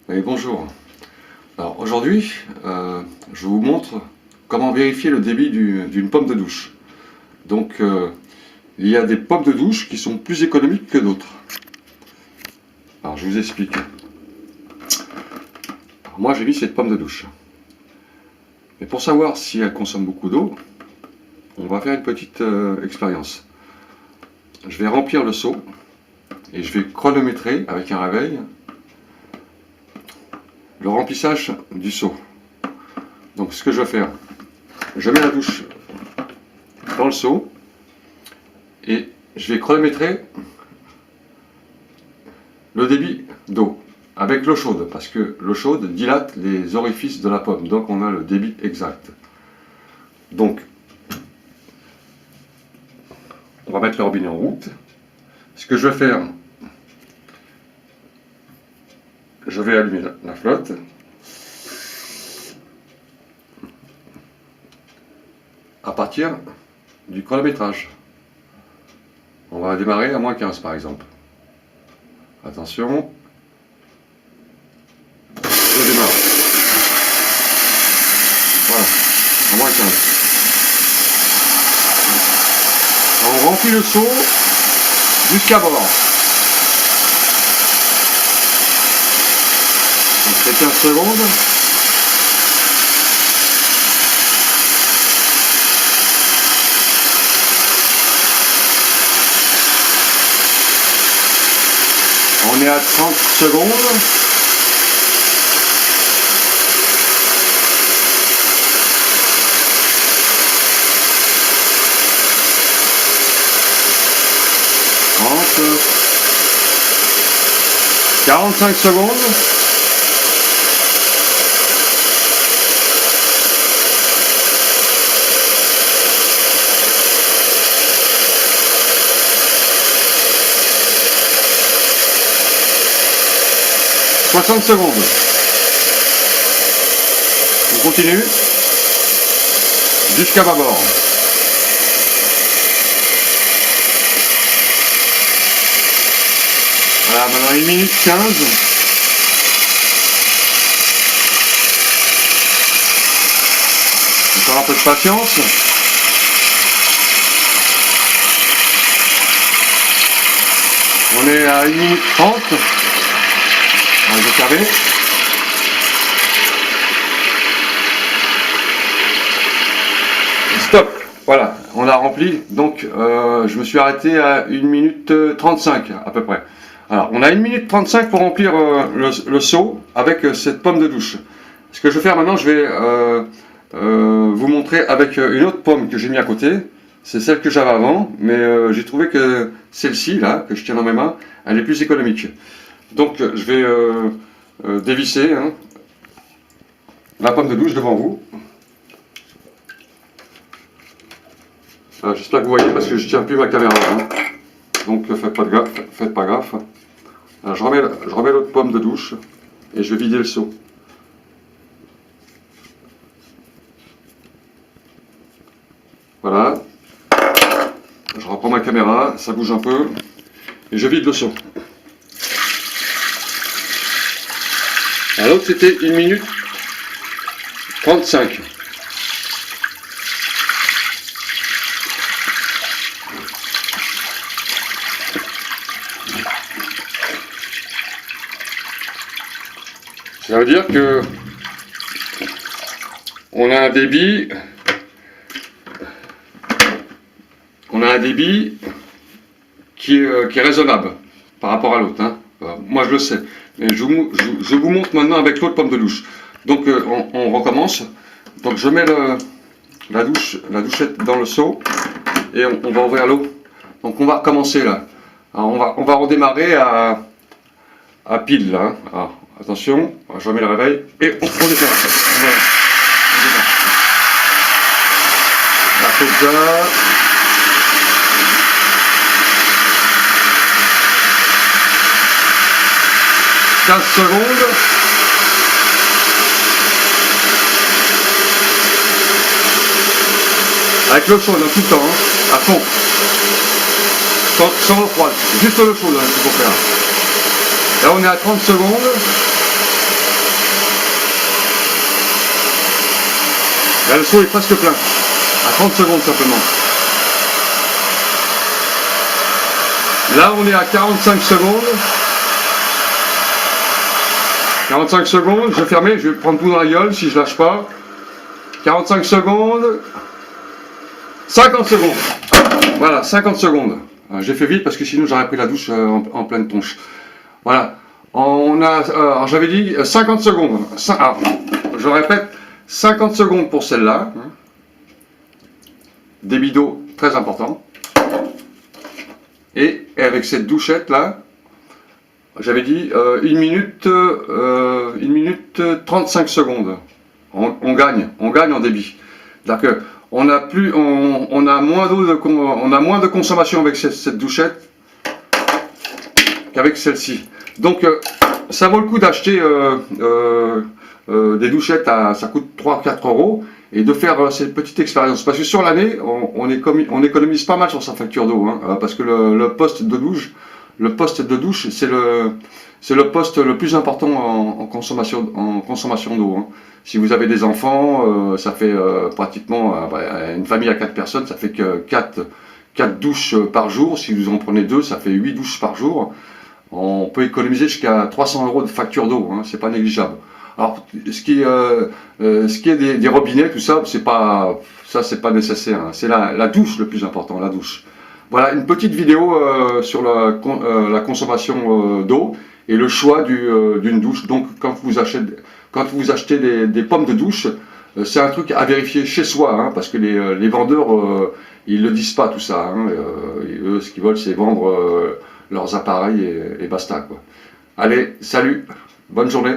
Et bonjour. Alors aujourd'hui, je vous montre comment vérifier le débit d'une pomme de douche. Donc il y a des pommes de douche qui sont plus économiques que d'autres. Alors je vous explique. Alors, moi j'ai mis cette pomme de douche. Et pour savoir si elle consomme beaucoup d'eau, on va faire une petite expérience. Je vais remplir le seau et je vais chronométrer avec un réveil le remplissage du seau. Donc ce que je vais faire, je mets la douche dans le seau et je vais chronométrer le débit d'eau avec l'eau chaude, parce que l'eau chaude dilate les orifices de la pomme, donc on a le débit exact. Donc on va mettre le robinet en route. Ce que je vais faire, je vais allumer la flotte. À partir du chronométrage. On va démarrer à moins 15 par exemple. Attention. Je démarre. Voilà, à moins 15. On remplit le seau jusqu'à bord. On fait 15 secondes. On est à 30 secondes. Trente. 45 secondes. Soixante secondes. On continue jusqu'à bâbord. Voilà, maintenant 1 minute 15. Encore un peu de patience. On est à 1 minute 30. On va fermer. Stop. Voilà, on a rempli. Donc je me suis arrêté à 1 minute 35 à peu près. Alors on a 1 minute 35 pour remplir le seau avec cette pomme de douche. Ce que je vais faire maintenant, je vais vous montrer avec une autre pomme que j'ai mis à côté. C'est celle que j'avais avant, mais j'ai trouvé que celle-ci là, que je tiens dans mes mains, elle est plus économique. Donc je vais dévisser la pomme de douche devant vous. J'espère que vous voyez parce que je ne tiens plus ma caméra. Donc faites pas gaffe. Alors, je remets l'autre pomme de douche et je vais vider le seau. Voilà. Je reprends ma caméra, ça bouge un peu et je vide le seau. L'autre c'était 1 minute 35. Ça veut dire que on a un débit qui est raisonnable par rapport à l'autre. Moi je le sais. Mais je vous montre maintenant avec l'autre pomme de douche. Donc on recommence. Donc je mets la douchette dans le seau et on va ouvrir l'eau. Donc on va recommencer là. Alors, on va redémarrer à pile là. Alors, attention, je remets le réveil et on démarre. Voilà. On fait ça. « 15 secondes. Avec l'eau chaude, tout le temps, à fond. Sans l'eau froide, juste l'eau chaude qu'il faut faire. Là on est à 30 secondes. Là, le seau est presque plein. À 30 secondes simplement. Là, on est à 45 secondes. 45 secondes, je vais fermer, je vais prendre tout dans la gueule si je lâche pas. 45 secondes. 50 secondes. Voilà, 50 secondes. J'ai fait vite parce que sinon j'aurais pris la douche en pleine tronche. Voilà. On a, j'avais dit 50 secondes. Alors, je répète, 50 secondes pour celle-là. Débit d'eau très important. Et avec cette douchette là, j'avais dit 1 minute 35 secondes. On gagne en débit. C'est-à-dire qu'on a on a moins de consommation avec cette douchette qu'avec celle-ci. Donc ça vaut le coup d'acheter des douchettes, ça coûte 3-4 € et de faire cette petite expérience. Parce que sur l'année, on économise pas mal sur sa facture d'eau, hein, parce que le poste de douche, c'est le poste le plus important en consommation d'eau. Hein. Si vous avez des enfants, ça fait pratiquement, une famille à 4 personnes, ça fait que 4 douches par jour. Si vous en prenez 2, ça fait 8 douches par jour. On peut économiser jusqu'à 300 € de facture d'eau, hein, c'est pas négligeable. Alors, ce qui est des robinets, tout ça, c'est pas nécessaire. Hein. C'est la douche le plus important, la douche. Voilà une petite vidéo sur la consommation d'eau et le choix d'une douche. Donc, quand vous achetez des pommes de douche, c'est un truc à vérifier chez soi, hein, parce que les vendeurs, ils le disent pas tout ça. Hein, eux, ce qu'ils veulent, c'est vendre leurs appareils et basta, quoi. Allez, salut, bonne journée.